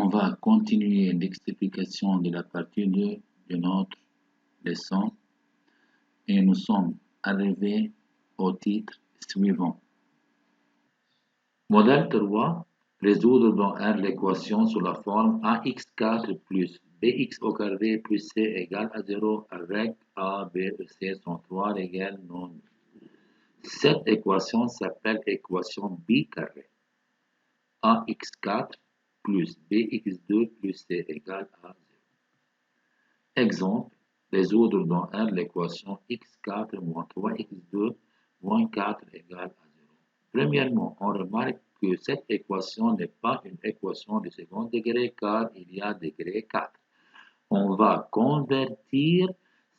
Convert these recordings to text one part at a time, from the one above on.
On va continuer l'explication de la partie 2 de notre leçon et nous sommes arrivés au titre suivant. Modèle 3. Résoudre dans R l'équation sous la forme ax4 plus bx au carré plus c égale à 0 avec a, b et c sont trois règles non nulles. Cette équation s'appelle équation bicarrée. ax4 plus bx2 plus c égale à 0. Exemple, résoudre dans R l'équation x4 moins 3x2 moins 4 égale à 0. Premièrement, on remarque que cette équation n'est pas une équation de second degré car il y a degré 4. On va convertir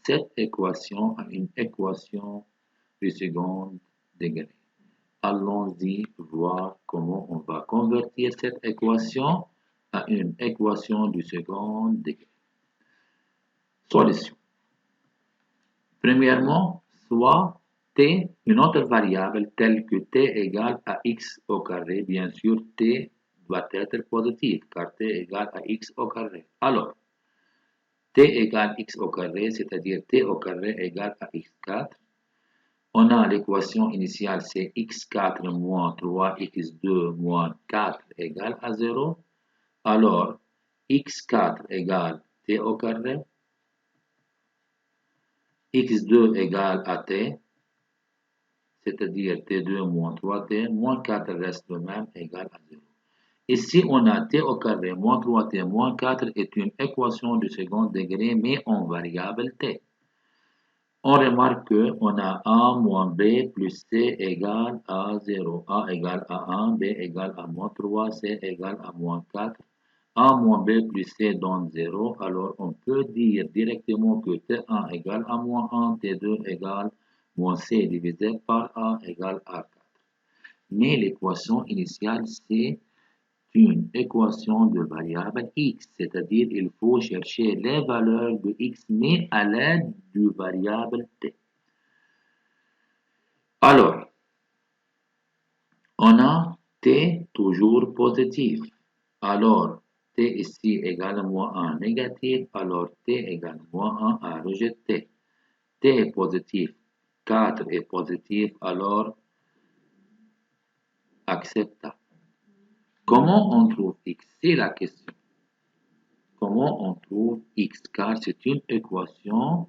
cette équation à une équation de second degré. Allons-y voir comment on va convertir cette équation à une équation du second degré. Solution. Premièrement, soit t, une autre variable telle que t égale à x au carré. Bien sûr, t doit être positif car t égale à x au carré. Alors, t égale x au carré, c'est-à-dire t au carré égale à x4. On a l'équation initiale, c'est x4 moins 3x2 moins 4 égale à 0. Alors, x4 égale t au carré. x2 égale à t, c'est-à-dire t2 moins 3t, moins 4 reste le même, égale à 0. Ici, on a t au carré moins 3t moins 4 est une équation de second degré, mais en variable t. On remarque qu'on a a moins b plus c égale à 0. A égale à 1, b égale à moins 3, c égale à moins 4. A moins b plus c donne 0. Alors, on peut dire directement que t1 égale à moins 1, t2 égale moins c divisé par a égale à 4. Mais l'équation initiale, c'est une équation de variable x, c'est-à-dire il faut chercher les valeurs de x, mais à l'aide du variable t. Alors, on a t toujours positif. Alors, t ici égale moins 1 négatif, alors t égale moins 1 à rejeter. T est positif, 4 est positif, alors acceptable. Comment on trouve x? C'est la question. Comment on trouve x? Car c'est une équation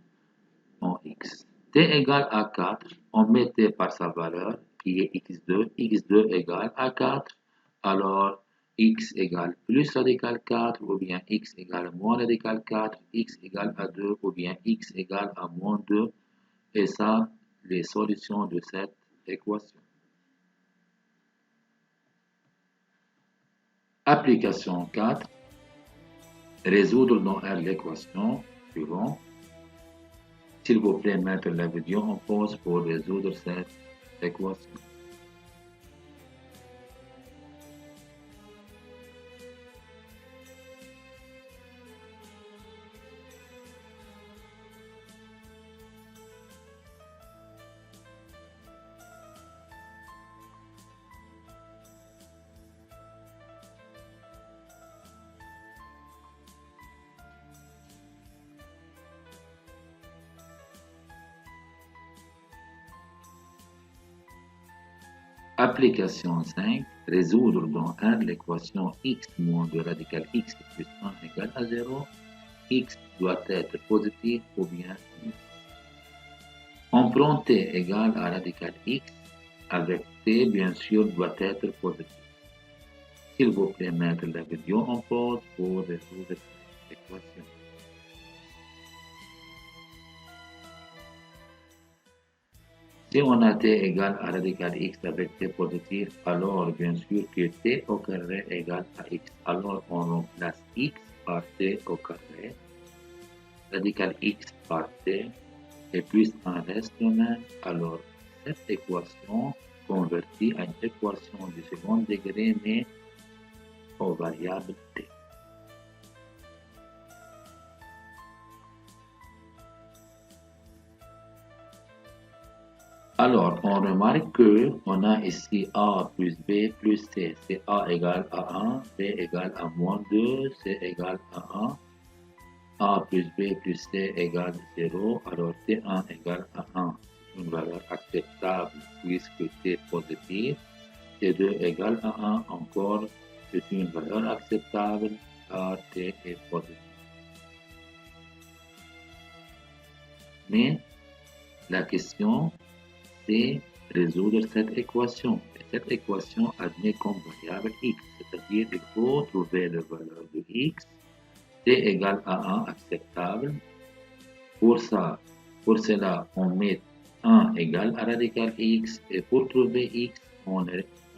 en x. T égale à 4, on met t par sa valeur qui est x2. x2 égale à 4, alors x égale plus radical 4 ou bien x égale moins radical 4, x égale à 2 ou bien x égale à moins 2. Et ça, les solutions de cette équation. Application 4. Résoudre dans R l'équation suivante. S'il vous plaît, mettre la vidéo en pause pour résoudre cette équation. Application 5. Résoudre dans R l'équation x moins 2 radical x plus 1 égale à 0. X doit être positif ou bien nul. On prend t égale à radical x avec t bien sûr doit être positif. S'il vous plaît, mettre la vidéo en pause pour résoudre cette équation. Si on a t égale à radical x avec t positif, alors bien sûr que t au carré égale à x. Alors on remplace x par t au carré, radical x par t, et plus 1 reste le même. Alors cette équation convertit à une équation du second degré, mais aux variables t. Alors, on remarque que on a ici A plus B plus C. C'est A égale à 1, B égale à moins 2, C égale à 1. A plus B plus C égale 0. Alors, T1 égale à 1. C'est une valeur acceptable puisque T est positif. T2 égale à 1. Encore, c'est une valeur acceptable car T est positif. Mais la question, c'est résoudre cette équation. Et cette équation admet comme variable x, c'est-à-dire il faut trouver la valeur de x. T égale à 1 acceptable. Pour cela, on met 1 égale à radical x. Et pour trouver x, on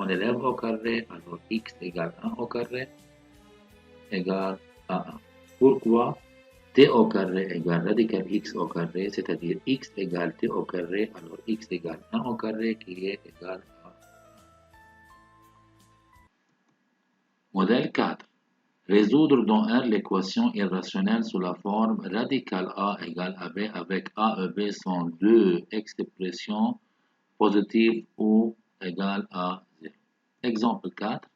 élève au carré. Alors x égale 1 au carré égale à 1. Pourquoi? T au carré égale radical x au carré, c'est-à-dire x égale t au carré, alors x égale 1 au carré qui est égal à... Modèle 4. Résoudre dans R l'équation irrationnelle sous la forme radical A égale à B avec A et B sont deux expressions positives ou égales à 0. Exemple 4.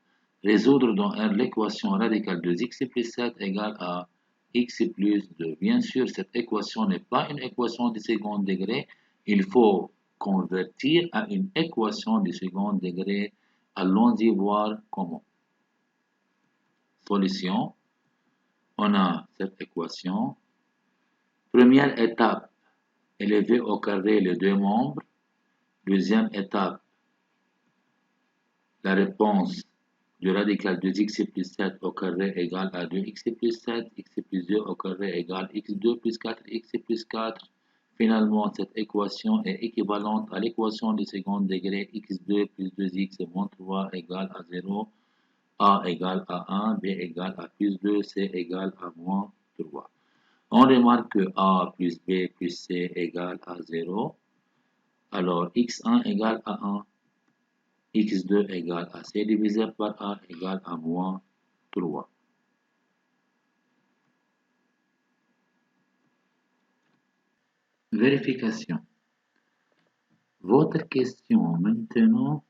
Résoudre dans R l'équation radicale de x plus 7 égale à x plus 2. Bien sûr, cette équation n'est pas une équation de second degré. Il faut convertir à une équation de second degré. Allons-y voir comment. Solution. On a cette équation. Première étape, élever au carré les deux membres. Deuxième étape, la réponse du radical de x plus 7 au carré égale à 2x plus 7, x plus 2 au carré égale x2 plus 4, x plus 4. Finalement, cette équation est équivalente à l'équation du second degré x2 plus 2x moins 3 égale à 0, a égale à 1, b égale à plus 2, c égale à moins 3. On remarque que a plus b plus c égale à 0. Alors, x1 égale à 1. x2 égale à c divisé par a égale à moins 3. Vérification. Votre question maintenant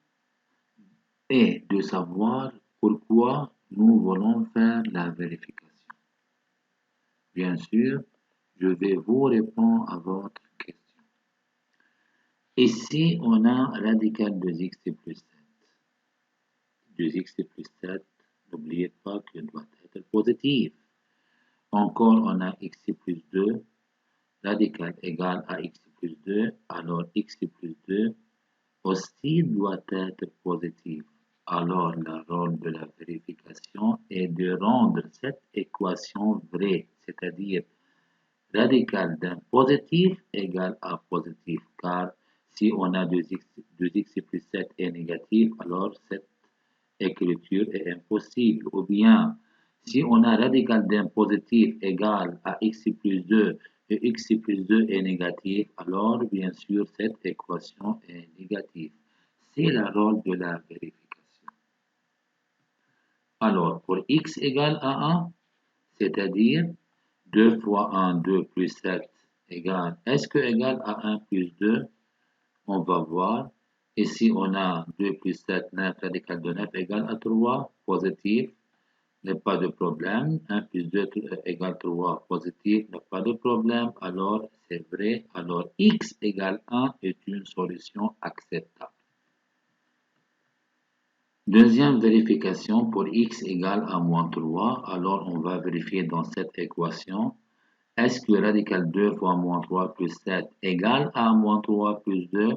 est de savoir pourquoi nous voulons faire la vérification. Bien sûr, je vais vous répondre à votre question. Ici, on a radical de x plus 7. 2x plus 7, n'oubliez pas qu'il doit être positif. Encore, on a x plus 2, radical égal à x plus 2, alors x plus 2 aussi doit être positif. Alors, le rôle de la vérification est de rendre cette équation vraie, c'est-à-dire radical d'un positif égale à positif, car si on a 2x plus 7 est négatif, alors cette écriture est impossible. Ou bien, si on a radical d'un positif égal à x plus 2 et x plus 2 est négatif, alors bien sûr cette équation est négative. C'est le rôle de la vérification. Alors, pour x égale à 1, c'est-à-dire 2 fois 1, 2 plus 7 égale, est-ce que égale à 1 plus 2? On va voir. Ici, on a 2 plus 7, 9, radical de 9 égale à 3, positif, n'est pas de problème. 1 plus 2 égale 3, positif, n'est pas de problème. Alors, c'est vrai. Alors, x égale 1 est une solution acceptable. Deuxième vérification, pour x égale à moins 3, alors on va vérifier dans cette équation. Est-ce que radical 2 fois moins 3 plus 7 égale à moins 3 plus 2?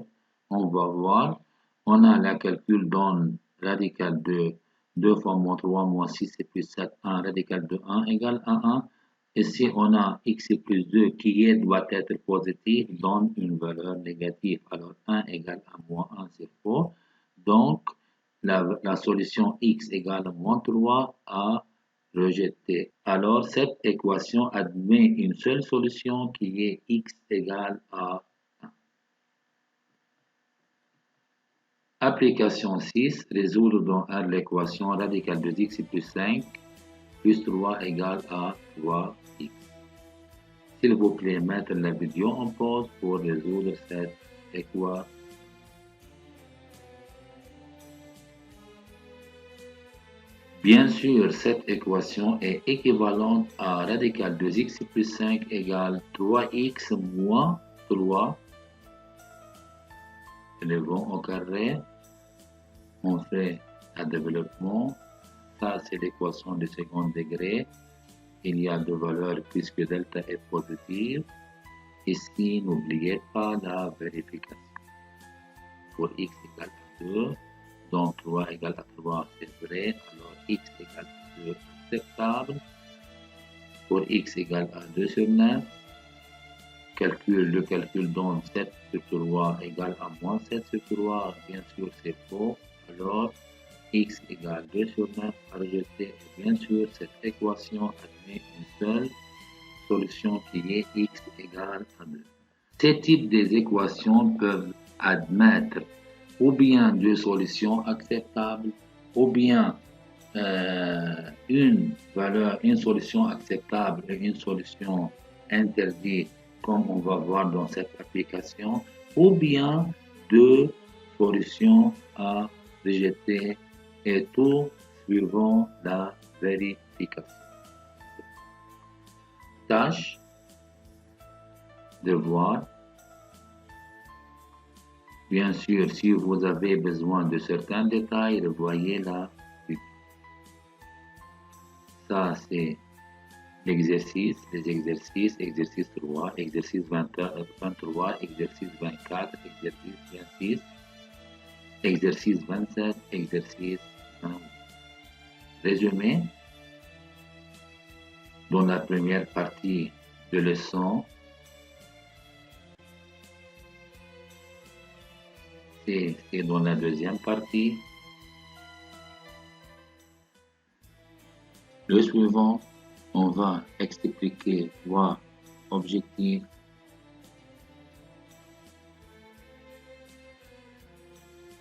On va voir. On a la calcul donne radical de 2 fois moins 3 moins 6 et plus 7, 1, radical de 1 égale à 1. Ici, on a x plus 2 qui doit être positif, donne une valeur négative. Alors, 1 égale à moins 1, c'est faux. Donc, la solution x égale à moins 3 à rejeter. Alors, cette équation admet une seule solution qui est x égale à 1. Application 6. Résoudre dans R l'équation radicale de x plus 5 plus 3 égale à 3x. S'il vous plaît, mettre la vidéo en pause pour résoudre cette équation. Bien sûr, cette équation est équivalente à radical de x plus 5 égale 3x moins 3, élevons au carré, on fait un développement, ça c'est l'équation du second degré, il y a deux valeurs puisque delta est positive, ici n'oubliez pas la vérification, pour x égale à 2, donc 3 égale à 3 c'est vrai, alors x égale à 2 acceptable, pour x égale à 2 sur 9, le calcul donne 7 sur 3 égale à moins 7 sur 3, bien sûr c'est faux, alors x égale 2 sur 9 à rejeter, et bien sûr cette équation admet une seule solution qui est x égale à 2. Ces types d'équations peuvent admettre ou bien deux solutions acceptables, ou bien une solution acceptable et une solution interdite, comme on va voir dans cette application, ou bien deux solutions à rejeter, et tout suivant la vérification. Tâche de voir. Bien sûr, si vous avez besoin de certains détails, revoyez la vidéo. Ça, c'est l'exercice, les exercices, exercice 3, exercice 23, exercice 24, exercice 26, exercice 27, exercice 28. Résumé, dans la première partie de leçon, et dans la deuxième partie. Le suivant, on va expliquer voie objectif.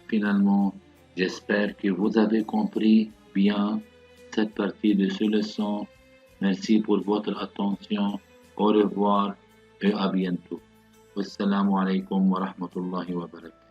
Finalement, j'espère que vous avez compris bien cette partie de ce leçon. Merci pour votre attention. Au revoir et à bientôt. Wassalamu alaikum wa rahmatullahi wa barakatuh.